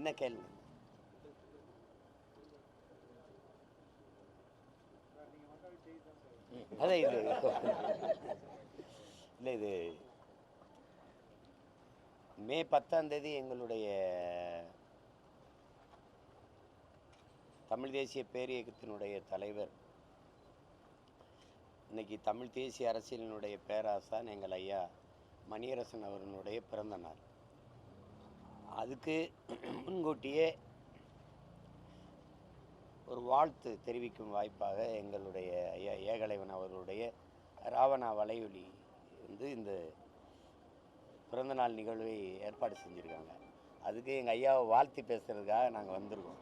என்ன கேள்வி? அதான் இது இல்லை, இது மே 10ஆம் தேதி எங்களுடைய தமிழ் தேசிய பேரியக்கத்தினுடைய தலைவர், இன்னைக்கு தமிழ் தேசிய அரசியலினுடைய பேராசான் எங்கள் ஐயா மணியரசன் அவர்களுடைய பிறந்த நாள். அதுக்கு முன்கூட்டியே ஒரு வாழ்த்து தெரிவிக்கும் வாய்ப்பாக எங்களுடைய ஐயா ஏகலைவன் அவர்களுடைய ராவணா வலையொலி இந்த பிறந்தநாள் நிகழ்வை ஏற்பாடு செஞ்சுருக்காங்க. அதுக்கு எங்கள் ஐயாவை வாழ்த்தி பேசுகிறதுக்காக நாங்கள் வந்திருக்கோம்.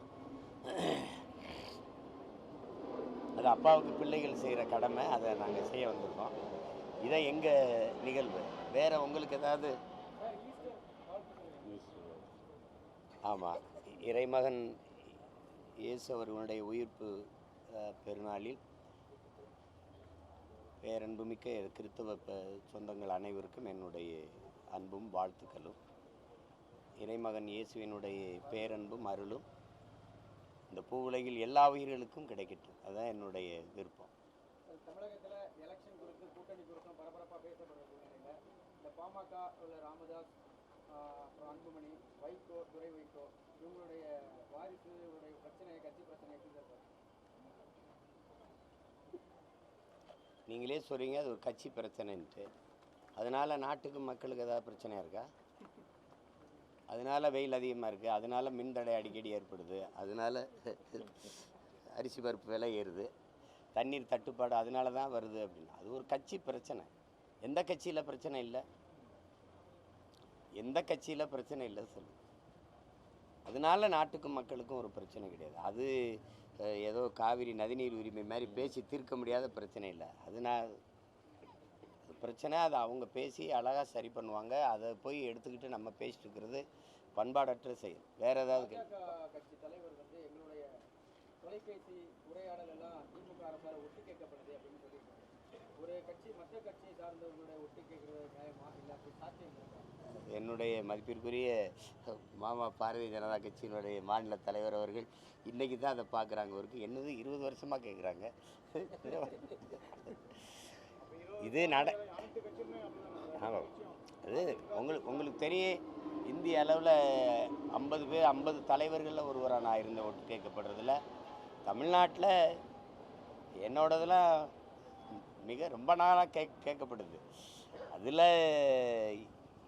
அது அப்பாவுக்கு பிள்ளைகள் செய்கிற கடமை, அதை நாங்கள் செய்ய வந்திருக்கோம். இதை எங்கள் நிகழ்வு. வேறு உங்களுக்கு ஏதாவது? ஆமாம், இறைமகன் இயேசு அவர்களுடைய உயிர்ப்பு பெருநாளில் பேரன்புமிக்க கிறிஸ்தவ சொந்தங்கள் அனைவருக்கும் என்னுடைய அன்பும் வாழ்த்துக்களும். இறைமகன் இயேசுவினுடைய பேரன்பும் அருளும் இந்த பூ உலகில் எல்லா உயிர்களுக்கும் கிடைக்கட்டும். அதுதான் என்னுடைய விருப்பம். தமிழகத்தில் எலெக்ஷன் குறித்து, கூட்டணி குறித்தும் பரபரப்பாக பேசப்படுறது. இந்த பாமக உள்ள ராமதாஸ், அப்புறம் அன்புமணி, வைகோ, துரை வைகோ, இவங்களுடைய வாரிசுடைய பிரச்சனை, கட்சி பிரச்சனை எப்படி சார்? நீங்களே சொல்கிறீங்க அது ஒரு கட்சி பிரச்சனைன்ட்டு. அதனால் நாட்டுக்கு மக்களுக்கு ஏதாவது பிரச்சனையாக இருக்கா? அதனால் வெயில் அதிகமாக இருக்குது, அதனால் மின்தடை அடிக்கடி ஏற்படுது, அதனால் அரிசி பருப்பு விலை ஏறுது, தண்ணீர் தட்டுப்பாடு அதனால தான் வருது அப்படின்னா அது ஒரு கட்சி பிரச்சனை. எந்த கட்சியில் பிரச்சனை இல்லை? எந்த கட்சியில் பிரச்சனை இல்லை சொல்லு. அதனால நாட்டுக்கும் மக்களுக்கும் ஒரு பிரச்சனை கிடையாது. அது ஏதோ காவிரி நதிநீர் உரிமை மாதிரி பேசி தீர்க்க முடியாத பிரச்சனை இல்லை. அதனால் பிரச்சனை அதை அவங்க பேசி அழகாக சரி பண்ணுவாங்க. அதை போய் எடுத்துக்கிட்டு நம்ம பேசிட்டு இருக்கிறது பண்பாடற்ற செயல். வேறு ஏதாவது கட்சி தலைவர் வந்து எங்களுடைய தொலைபேசி உரையாடல் எல்லாம் திமுக அரசால் ஒட்டு கேட்கப்படுது அப்படின்னு சொல்லியிருக்காங்க. ஒரு கட்சி மற்ற கட்சியை சார்ந்தவங்களுடைய ஒட்டு கேட்கறது நியாயமா இல்லை அப்படி சாத்தியம் இருக்கா? என்னுடைய மதிப்பிற்குரிய மாமா பாரதிய ஜனதா கட்சியினுடைய மாநில தலைவர் அவர்கள் இன்றைக்கி தான் அதை பார்க்குறாங்க. அவருக்கு என்னது 20 வருஷமாக கேட்குறாங்க. இது ஆமாம், அது உங்களுக்கு தெரியும். இந்திய அளவில் 50 தலைவர்களில் ஒருவராக நான் இருந்த ஓட்டு கேட்கப்படுறதில்ல. தமிழ்நாட்டில் என்னோடதெல்லாம் மிக ரொம்ப நாளாக கேட்கப்படுது. அதில்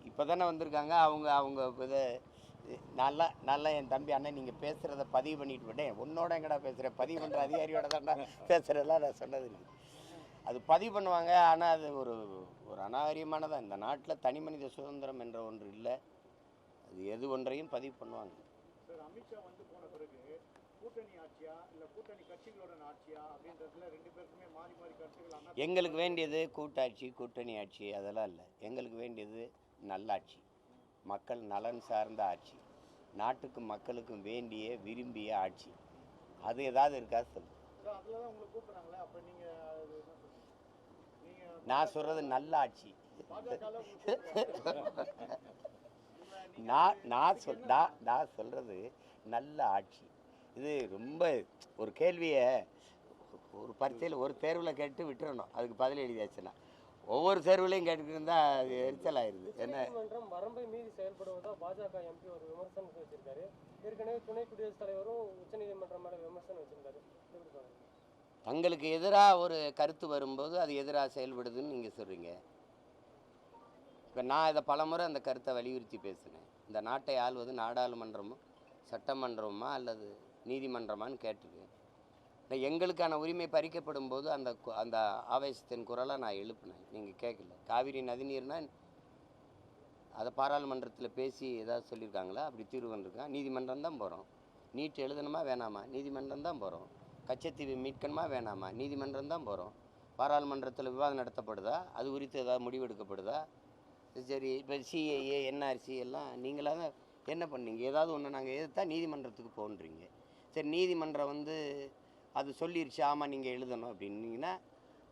இப்போ தானே வந்திருக்காங்க அவங்க இதை நல்லா என் தம்பி அண்ணன் நீங்கள் பேசுகிறத பதிவு பண்ணிட்டு விட்டேன். உன்னோட எங்கடா பேசுகிறேன், பதிவு பண்ணுற அதிகாரியோட தான்டா பேசுகிறதெல்லாம் நான் சொன்னது இல்லை. அது பதிவு பண்ணுவாங்க. ஆனால் அது ஒரு அநாகரிகமானதான். இந்த நாட்டில் தனி மனித சுதந்திரம் என்ற ஒன்று இல்லை. அது எது ஒன்றையும் பதிவு பண்ணுவாங்க. சார், அமித்ஷா வந்து போன பிறகு கூட்டணி ஆட்சியா இல்லை கூட்டணி கட்சிகளோட ஆட்சியா அப்படின்றதுல ரெண்டு பேருக்குமே மாறி மாறி கருத்துக்கள். எங்களுக்கு வேண்டியது கூட்டாட்சி, கூட்டணி ஆட்சி அதெல்லாம் இல்லை. எங்களுக்கு வேண்டியது நல்லாட்சி, மக்கள் நலன் சார்ந்த ஆட்சி, நாட்டுக்கு மக்களுக்கும் வேண்டிய விரும்பிய ஆட்சி. அது ஏதாவது இருக்கா சொல்லு. நான் சொல்றது நல்ல ஆட்சி. நான் சொல்றது நல்ல ஆட்சி. இது ரொம்ப ஒரு கேள்வியை ஒரு பரீட்சையில் ஒரு தேர்வில் கேட்டு விட்டுறணும், அதுக்கு பதில் எழுதியாச்சுன்னா. ஒவ்வொரு தேர்வுலையும் கேட்டுக்கிட்டு இருந்தால் அது எரிச்சல் ஆயிடுது. என்ன வரம்பை மீறி செயல்படுவதா பாஜக எம்பி ஒரு விமர்சனம் வச்சிருக்காரு. ஏற்கனவே துணை குடியரசுத் தலைவரும் உச்சநீதிமன்றம் மேலே விமர்சனம் வச்சிருக்காரு. தங்களுக்கு எதிராக ஒரு கருத்து வரும்போது அது எதிராக செயல்படுதுன்னு நீங்கள் சொல்கிறீங்க. இப்போ நான் இதை பலமுறை அந்த கருத்தை வலியுறுத்தி பேசுனேன். இந்த நாட்டை ஆள்வது நாடாளுமன்றமும் சட்டமன்றமா அல்லது நீதிமன்றமான்னு கேட்டிருக்கேன். எங்களுக்கான உரிமை பறிக்கப்படும் போது அந்த ஆவேசத்தின் குரலை நான் எழுப்பினேன். நீங்கள் கேட்கல. காவிரி நதிநீர்னால் அதை பாராளுமன்றத்தில் பேசி ஏதாவது சொல்லியிருக்காங்களா? அப்படி தீர்வு வந்திருக்கான். நீதிமன்றம் தான் போகிறோம். நீட் எழுதணுமா வேணாமா? நீதிமன்றம் தான் போகிறோம். கச்சத்தீவு மீட்கணுமா வேணாமா? நீதிமன்றம் தான் போகிறோம். பாராளுமன்றத்தில் விவாதம் நடத்தப்படுதா? அது குறித்து ஏதாவது முடிவெடுக்கப்படுதா? சரி, இப்போ சிஏஏ, என்ஆர்சி எல்லாம் நீங்களாக தான் என்ன பண்ணீங்க? ஏதாவது ஒன்று நாங்கள் எதிர்த்தா நீதிமன்றத்துக்கு போன்றீங்க. சரி, நீதிமன்றம் அது சொல்லிடுச்சு, ஆமாம் நீங்கள் எழுதணும் அப்படின்னீங்கன்னா,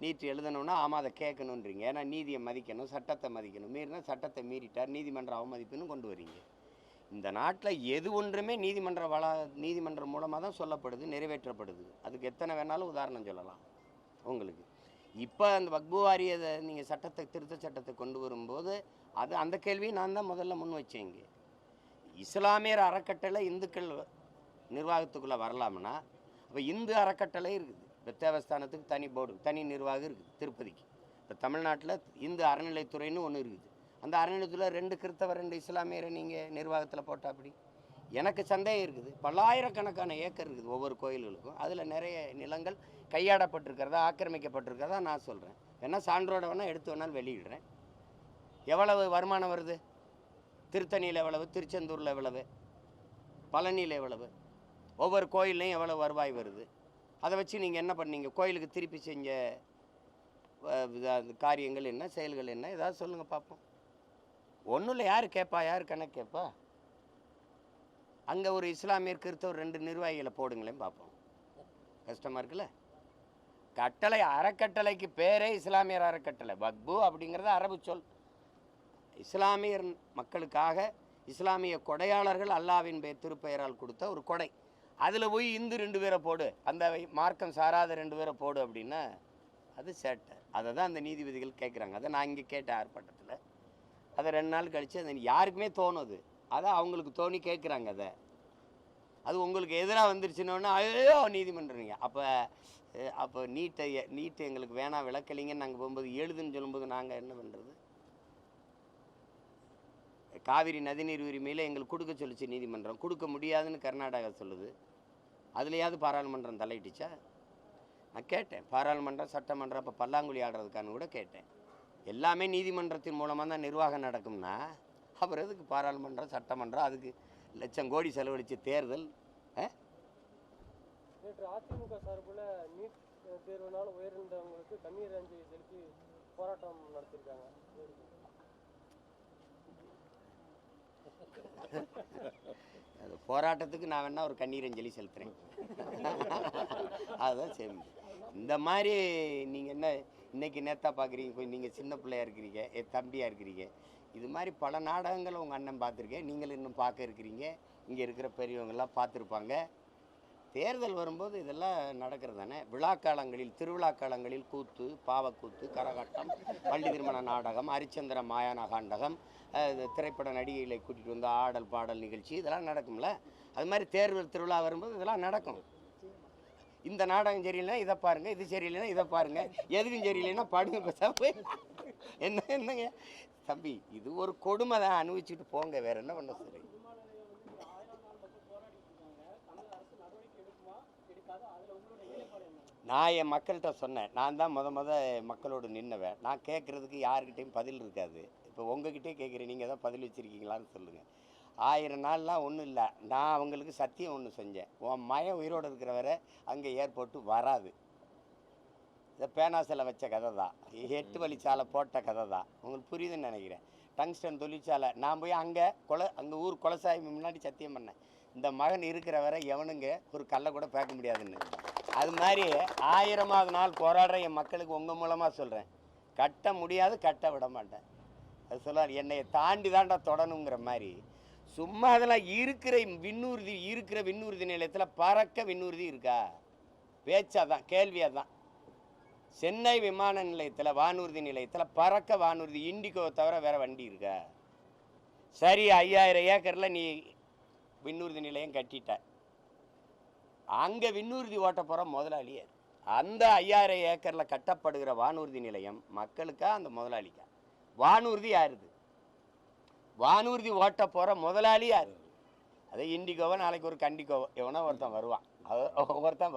நீட் எழுதணும்னா ஆமாம் அதை கேட்கணுன்றீங்க. ஏன்னா நீதியை மதிக்கணும், சட்டத்தை மதிக்கணும். மீறினா சட்டத்தை மீறிட்டார், நீதிமன்ற அவமதிப்புன்னு கொண்டு வரீங்க. இந்த நாட்டில் எது ஒன்றுமே நீதிமன்றம் மூலமாக தான் சொல்லப்படுது, நிறைவேற்றப்படுது. அதுக்கு எத்தனை வேணாலும் உதாரணம் சொல்லலாம் உங்களுக்கு. இப்போ அந்த வக்பு வாரியத்தை நீங்கள் திருத்த சட்டத்தை கொண்டு வரும்போது அந்த கேள்வியை நான் தான் முதல்ல முன் வச்சேன். இங்கே இஸ்லாமியர் அறக்கட்டளை இந்துக்கள் நிர்வாகத்துக்குள்ளே வரலாம்னா இப்போ இந்து அறக்கட்டளை இருக்குது. இப்போ தேவஸ்தானத்துக்கு தனி போர்டு, தனி நிர்வாகம் இருக்குது. திருப்பதிக்கு இப்போ தமிழ்நாட்டில் இந்து அறநிலைத்துறைன்னு ஒன்று இருக்குது. அந்த அறநிலையத்தில் 2 கிறிஸ்தவர் 2 இஸ்லாமியரை நீங்கள் நிர்வாகத்தில் போட்டால் அப்படி எனக்கு சந்தேகம் இருக்குது. பல்லாயிரக்கணக்கான ஏக்கர் இருக்குது ஒவ்வொரு கோயில்களுக்கும். அதில் நிறைய நிலங்கள் கையாடப்பட்டிருக்கிறதா, ஆக்கிரமிக்கப்பட்டிருக்கிறதா நான் சொல்கிறேன். ஏன்னா சான்றோட வேணால் எடுத்து வேணாலும் வெளியிடுறேன். எவ்வளவு வருமானம் வருது? திருத்தணியில் எவ்வளவு, திருச்செந்தூரில் எவ்வளவு, பழனியில் எவ்வளவு, ஒவ்வொரு கோயில்லையும் எவ்வளோ வருவாய் வருது? அதை வச்சு நீங்கள் என்ன பண்ணீங்க? கோயிலுக்கு திருப்பி செஞ்ச காரியங்கள் என்ன, செயல்கள் என்ன, ஏதாவது சொல்லுங்கள் பார்ப்போம். ஒன்றும் இல்லை. யார் கேட்பா? யார் கணக்கு கேட்பா? அங்கே ஒரு இஸ்லாமியர் கிறிஸ்தவர் 2 நிர்வாகிகளை போடுங்களேன் பார்ப்போம். கஷ்டமாக இருக்குல்ல? அறக்கட்டளைக்கு பேரே இஸ்லாமியர் அறக்கட்டளை. வக்பு அப்படிங்கிறது அரபு சொல். இஸ்லாமியர் மக்களுக்காக இஸ்லாமிய கொடையாளர்கள் அல்லாவின் திருப்பெயரால் கொடுத்த ஒரு கொடை. அதில் போய் இந்து 2 பேரை போடு, அந்த மார்க்கம் சாராத 2 பேரை போடு அப்படின்னா அது சேட்டை. அதை தான் அந்த நீதிபதிகள் கேட்குறாங்க. அதை நான் இங்கே கேட்டேன் ஆர்ப்பாட்டத்தில். அதை 2 நாள் கழித்து அது யாருக்குமே தோணுது. அதை அவங்களுக்கு தோணி கேட்குறாங்க. அது உங்களுக்கு எதிராக வந்துருச்சுன்னொன்னே ஐயோ நீதிமன்றங்க. அப்போ நீட்டு எங்களுக்கு வேணாம் விளக்கலிங்கன்னு நாங்கள் போகும்போது எழுதுன்னு சொல்லும்போது நாங்கள் என்ன பண்ணுறது? காவிரி நதிநீர் உரிமையில் எங்களுக்கு கொடுக்க சொல்லிச்சு நீதிமன்றம். கொடுக்க முடியாதுன்னு கர்நாடகா சொல்லுது. அதுலேயாவது பாராளுமன்றம் தலையிட்டுச்சா? நான் கேட்டேன். பாராளுமன்றம், சட்டமன்றம் இப்போ பல்லாங்குழி ஆடுறதுக்கான கூட கேட்டேன். எல்லாமே நீதிமன்றத்தின் மூலமாக தான் நிர்வாகம் நடக்கும்னா அப்புறம் எதுக்கு பாராளுமன்றம், சட்டமன்றம்? அதுக்கு லட்சம் கோடி செலவழித்து தேர்தல். நேற்று அதிமுக சார்பில் நீட் தேர்வுனால உயர்ந்தவங்களுக்கு கண்ணீர் அஞ்சலி செலுத்தி போராட்டம் நடத்திருக்காங்க. அது போராட்டத்துக்கு நான் வேணா ஒரு கண்ணீர் அஞ்சலி செலுத்துகிறேன். அதுதான் சரி. இந்த மாதிரி நீங்கள் என்ன இன்றைக்கி நேத்தா பார்க்குறீங்க, கொஞ்சம் நீங்கள் சின்ன பிள்ளையாக இருக்கிறீங்க, என் தம்பியாக இருக்கிறீங்க. இது மாதிரி பல நாடகங்கள் உங்கள் அண்ணன் பார்த்துருக்கேன். நீங்கள் இன்னும் பார்க்க இருக்கிறீங்க. இங்கே இருக்கிற பெரியவங்கெல்லாம் பார்த்துருப்பாங்க. தேர்தல் வரும்போது இதெல்லாம் நடக்கிறது தானே. விழாக்காலங்களில், திருவிழாக்காலங்களில் கூத்து, பாவக்கூத்து, கரகாட்டம், பள்ளி திருமண நாடகம், ஹரிச்சந்திர மாயான காண்டகம், திரைப்பட நடிகைகளை கூட்டிகிட்டு வந்து ஆடல் பாடல் நிகழ்ச்சி, இதெல்லாம் நடக்கும்ல. அது மாதிரி தேர்தல் திருவிழா வரும்போது இதெல்லாம் நடக்கும். இந்த நாடகம் சரியில்லைன்னா இதை பாருங்கள், இது சரியில்லைன்னா இதை பாருங்கள், எதுக்கும் சரியில்லைன்னா படுங்க பேசாம. என்னங்க தம்பி, இது ஒரு கொடுமை தான். அனுபவிச்சுட்டு போங்க, வேற என்ன பண்ண சரி. நான் என் மக்கள்கிட்ட சொன்னேன். நான் தான் மக்களோடு நின்னவன். நான் கேட்குறதுக்கு யாருக்கிட்டையும் பதில் இருக்காது. இப்போ உங்ககிட்டே கேட்குறேன், நீங்கள் தான் பதில் வச்சுருக்கீங்களான்னு சொல்லுங்கள். 1000 நாள்லாம் ஒன்றும் இல்லை. நான் அவங்களுக்கு சத்தியம் ஒன்று செஞ்சேன். உன் மயம் உயிரோடு இருக்கிற வரை அங்கே ஏர்போர்ட்டு வராது. இதை பேனா சிலை வச்ச கதை தான், 8 வழிச்சாலை போட்ட கதை தான். உங்களுக்கு புரியுதுன்னு நினைக்கிறேன். டங்ஸ்டன் தொழிற்சாலை நான் போய் அங்கே ஊர் குலசாமி முன்னாடி சத்தியம் பண்ணேன், இந்த மகன் இருக்கிற வரை எவனுங்க ஒரு கல்லை கூட பார்க்க முடியாதுன்னு. அது மாதிரி 1000வது நாள் போராடுற என் மக்களுக்கு உங்கள் மூலமாக சொல்கிறேன், கட்ட முடியாது, கட்ட விட மாட்டேன். அது சொல்லார், என்னை தாண்டி தாண்டா தொடணுங்கிற மாதிரி. சும்மா அதெல்லாம் இருக்கிற விண்ணூர்தி நிலையத்தில் பறக்க விண்ணூர்தி இருக்கா? பேச்சாதான், கேள்வியாக தான். சென்னை விமான நிலையத்தில், வானூர்தி நிலையத்தில் பறக்க வானூர்தி இண்டிகோ தவிர வேறு வண்டி இருக்கா? சரி, 5000 ஏக்கரில் நீ விண்ணூர்தி நிலையம் கட்டிட்ட. அங்கே விண்ணூர்தி ஓட்ட போகிற முதலாளியே. அந்த 5000 ஏக்கரில் கட்டப்படுகிற வானூர்தி நிலையம் மக்களுக்கா அந்த முதலாளிக்கா? வானூர்தி யாருது? வானூர்தி ஓட்ட போகிற முதலாளி யாரு? அதே இண்டிகோவை நாளைக்கு ஒரு கண்டிகோவோ எவனோ ஒருத்தன்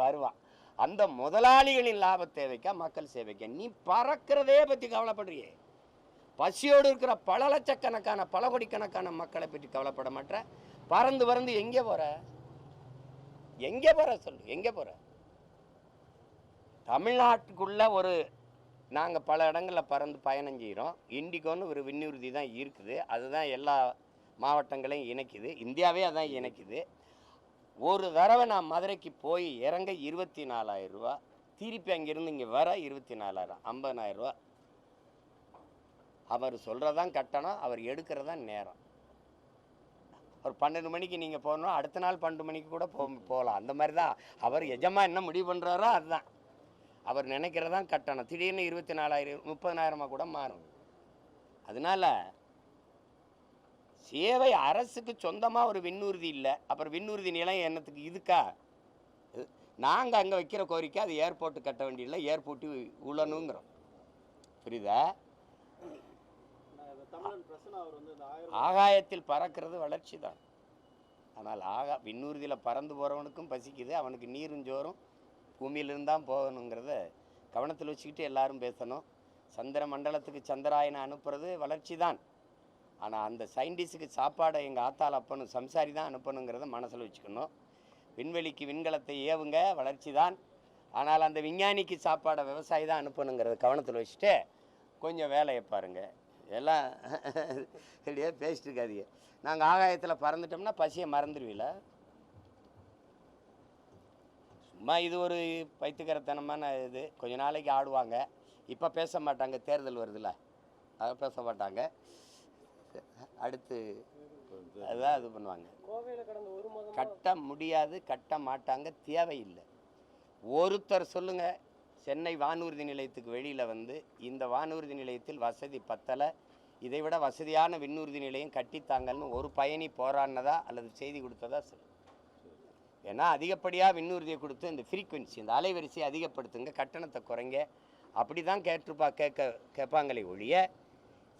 வருவான். அந்த முதலாளிகளின் லாப தேவைக்கா மக்கள் சேவைக்கா? நீ பறக்கிறதே பற்றி கவலைப்படுறியே. பசியோடு இருக்கிற பல லட்சக்கணக்கான பல கோடிக்கணக்கான மக்களை பற்றி கவலைப்பட மாட்டேற. பறந்து எங்கே போகிற? எங்கே போகிற சொல்லு, எங்கே போகிற? தமிழ்நாட்டுக்குள்ள நாங்கள் பல இடங்களில் பறந்து பயணம் செய்கிறோம். இண்டிகோன்னு ஒரு விண்ணூர்தி தான் இருக்குது. அதுதான் எல்லா மாவட்டங்களையும் இணைக்குது, இந்தியாவே அதான் இணைக்குது. ஒரு தடவை நான் மதுரைக்கு போய் இறங்க 24,000 ரூபா, திருப்பி அங்கேருந்து இங்கே வர 24,000, 50,000 ரூபா. அவர் சொல்கிறதான் கட்டணம், அவர் எடுக்கிறதான் நேரம். ஒரு 12 மணிக்கு நீங்கள் போகணும், அடுத்த நாள் 12 மணிக்கு கூட போகலாம். அந்த மாதிரி தான் அவர் எஜமா என்ன முடிவு பண்ணுறாரோ அதுதான் அவர் நினைக்கிறதான் கட்டணம். திடீர்னு 24,000 30,000 கூட மாறும். அதனால சேவை அரசுக்கு சொந்தமாக ஒரு விண்ணூர்தி இல்லை. அப்புறம் விண்ணூர்தி நிலையம் என்னத்துக்கு? இதுக்கா நாங்கள் அங்கே வைக்கிற கோரிக்கை அது ஏர்போர்ட்டு கட்ட வேண்டியதில்லை, ஏர்போர்ட்டு உள்ளணுங்கிறோம். புரியுதா? ஆகாயத்தில் பறக்கிறது வளர்ச்சி தான். ஆனால் விண்ணூர்தியில் பறந்து போகிறவனுக்கும் பசிக்குது, அவனுக்கு நீரும் ஜோறும் பூமியிலிருந்து தான் போகணுங்கிறத கவனத்தில் வச்சுக்கிட்டு எல்லாரும் பேசணும். சந்திர மண்டலத்துக்கு சந்திராயனை அனுப்புறது வளர்ச்சி தான். ஆனால் அந்த சயின்டிஸ்டுக்கு சாப்பாடை எங்கள் ஆத்தால் அப்பனும் சம்சாரி தான் அனுப்பணுங்கிறத மனசில் வச்சுக்கணும். விண்வெளிக்கு விண்கலத்தை ஏவுங்க, வளர்ச்சி தான். ஆனால் அந்த விஞ்ஞானிக்கு சாப்பாடை விவசாயி தான் அனுப்பணுங்கிறத கவனத்தில் வச்சுட்டு கொஞ்சம் வேலையை பாருங்கள். எல்லாம் இப்படியே பேசிட்டு இருக்காதீங்க. நாங்கள் ஆகாயத்தில் பறந்துட்டோம்னா பசியை மறந்துடுவீல. சும்மா இது ஒரு பைத்தியக்காரத்தனமான இது. கொஞ்ச நாளைக்கு ஆடுவாங்க, இப்போ பேச மாட்டாங்க. தேர்தல் வருதுல்ல, அதை பேச மாட்டாங்க. அடுத்து அதுதான் இது பண்ணுவாங்க. கட்ட முடியாது, கட்ட மாட்டாங்க, தேவையில்லை. ஒருத்தர் சொல்லுங்க, சென்னை வானூர்தி நிலையத்துக்கு வெளியில் வந்து இந்த வானூர்தி நிலையத்தில் வசதி பத்தலை, இதை விட வசதியான விண்ணூர்தி நிலையம் கட்டித்தாங்கன்னு ஒரு பயணி போராடினதா அல்லது செய்தி கொடுத்ததா சொல்லு. ஏன்னா அதிகப்படியாக விண்ணூர்தியை கொடுத்து இந்த ஃப்ரீக்குவென்சி, இந்த அலைவரிசையை அதிகப்படுத்துங்க, கட்டணத்தை குறைங்க, அப்படி தான் கேட்பாங்களே ஒழிய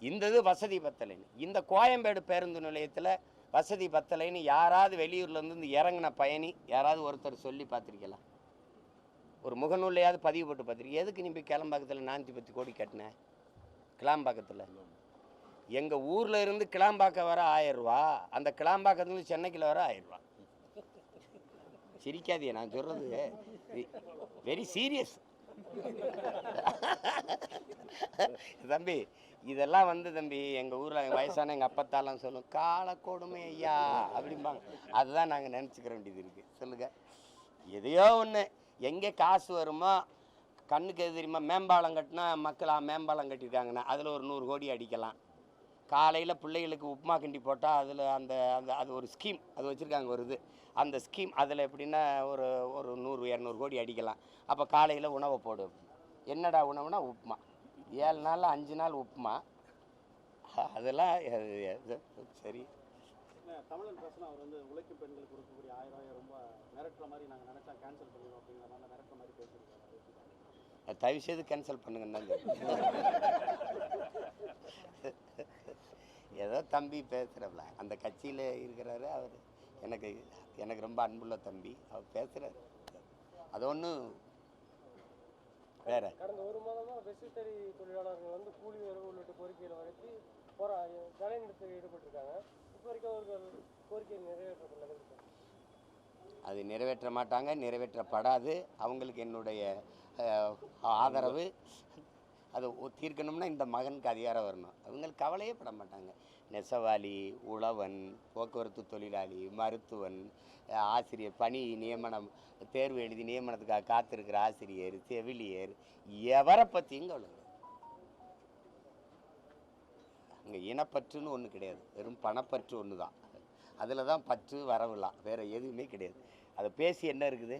இந்த இது வசதி பத்தலைன்னு. இந்த கோயம்பேடு பேருந்து நிலையத்தில் வசதி பத்தலைன்னு யாராவது வெளியூர்லேருந்து இறங்கின பயணி யாராவது ஒருத்தர் சொல்லி பார்த்துருக்கலாம்? ஒரு முகநூல்லையாவது பதிவு போட்டு பார்த்துருக்கீங்க? எதுக்கு நீ போய் கிளம்பாக்கத்தில் 410 கோடி கட்டினேன்? கிளாம்பாக்கத்தில் எங்கள் ஊரில் இருந்து கிளாம்பாக்கம் வர 1000 ரூபா, அந்த கிளாம்பாக்கத்துலேருந்து சென்னைக்குள்ள வர 1000 ரூபா. சிரிக்காதீங்க, நான் சொல்கிறது வெரி சீரியஸ் தம்பி. இதெல்லாம் வந்து தம்பி எங்கள் ஊரில் வயசான எங்கள் அப்பத்தாலாம் சொல்லும், கால கொடுமை ஐயா அப்படிம்பாங்க. அதுதான் நாங்கள் நினச்சிக்கிற வேண்டியது இருக்குது. சொல்லுங்கள், எதையோ ஒன்று எங்கே காசு வருமோ, கண்ணுக்கு எது தெரியுமா? மேம்பாலம் கட்டினா மக்கள் மேம்பாலம் கட்டியிருக்காங்கன்னா அதில் ஒரு 100 கோடி அடிக்கலாம். காலையில் பிள்ளைகளுக்கு உப்புமா கிண்டி போட்டால் அதில் அந்த அந்த அது ஒரு ஸ்கீம் அது வச்சுருக்காங்க, ஒரு இது. அந்த ஸ்கீம் அதில் எப்படின்னா ஒரு ஒரு 100-200 கோடி அடிக்கலாம். அப்போ காலையில் உணவை போடு. என்னடா உணவுனா உப்புமா. 7 நாள் 5 நாள் உப்புமா. அதெல்லாம் சரி. தமிழன் பிரச்சனை அவர் வந்து உழைக்கும் பெண்களுக்கு கொடுக்கக்கூடிய 1000 ரொம்ப மிரட்டுற மாதிரி நாங்கள் நினச்சா கேன்சல் பண்ணிடுவோம் அப்படிங்கிற மாதிரி மிரட்டுற மாதிரி பேசியிருக்காரு. தயவு செய்து கேன்சல் பண்ணுங்கன்னு ஏதோ தம்பி பேசுகிறப்பல அந்த கட்சியில் இருக்கிறாரு அவர். எனக்கு ரொம்ப அன்புள்ள தம்பி, அவர் பேசுகிறார். அது ஒன்றும் வேற. கடந்த 1 மாதமாக வெற்றித்தறி தொழிலாளர்கள் வந்து கூலி உயர்வு உள்ளிட்ட கோரிக்கைகளை வழங்கி வேலை நிறுத்தத்தில் ஈடுபட்டிருக்காங்க. இப்போ வரைக்கும் அவர்கள் கோரிக்கையை நிறைவேற்றப்படல. அது நிறைவேற்ற மாட்டாங்க, நிறைவேற்றப்படாது. அவங்களுக்கு என்னுடைய ஆதரவு. அதை தீர்க்கணும்னா இந்த மகனுக்கு அதிகாரம் வரணும். அவங்களுக்கு கவலையே பட மாட்டாங்க. நெசவாளி, உழவன், போக்குவரத்து தொழிலாளி, மருத்துவன், ஆசிரியர், பணி நியமனம் தேர்வு எழுதி நியமனத்துக்காக காத்திருக்கிற ஆசிரியர், செவிலியர், எவரை பற்றியும் கவலை. அங்கே இனப்பற்றுன்னு ஒன்று கிடையாது, வெறும் பணப்பற்று ஒன்று தான். அதில் தான் பற்று வரவில்லாம், வேறு எதுவுமே கிடையாது. அதை பேசி என்ன இருக்குது?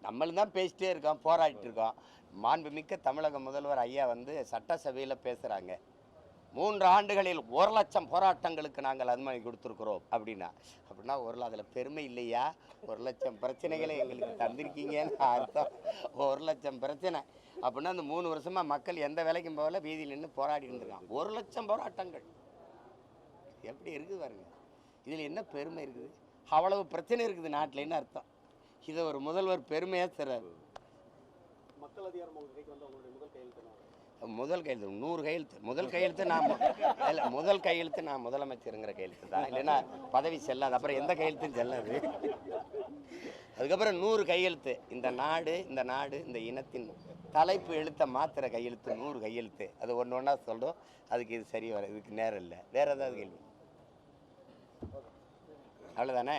நம்மளும் தான் பேசிட்டே இருக்கோம், போராடிட்டு இருக்கோம். மாண்புமிக்க தமிழக முதல்வர் ஐயா வந்து சட்டசபையில் பேசுகிறாங்க, 3 ஆண்டுகளில் 1,00,000 போராட்டங்களுக்கு நாங்கள் அனுமதி கொடுத்துருக்குறோம் அப்படின்னா அதில் பெருமை இல்லையா? 1,00,000 பிரச்சனைகளை எங்களுக்கு தந்திருக்கீங்கன்னு அர்த்தம். 1,00,000 பிரச்சனை அப்படின்னா அந்த 3 வருஷமாக மக்கள் எந்த வேலைக்கும் போகல, வீதியில் நின்று போராடி இருந்திருக்காங்க. 1,00,000 போராட்டங்கள் எப்படி இருக்குது பாருங்க. இதில் என்ன பெருமை இருக்குது? அவ்வளவு பிரச்சனை இருக்குது நாட்டிலேன்னு அர்த்தம். இதை ஒரு முதல்வர் பெருமையாக தர்றாரு. மக்கள் அதிகாரம் கைக்கு வந்து அவங்களுடைய முதல் கையெழுத்து 100 கையெழுத்து. முதல் கையெழுத்து நான் முதலமைச்சருங்கிற கையெழுத்து தான், இல்லைன்னா பதவி செல்லாது. அப்புறம் எந்த கையெழுத்தும் செல்லாது. அதுக்கப்புறம் 100 கையெழுத்து. இந்த நாடு இந்த இனத்தின் தலைப்பு எழுத்தை மாத்திர கையெழுத்து 100 கையெழுத்து. அது ஒன்று ஒன்றா சொல்கிறோம். அதுக்கு இது சரி வர, இதுக்கு நேரம் இல்லை. வேறு ஏதாவது கேள்வி? அவ்வளோதானே.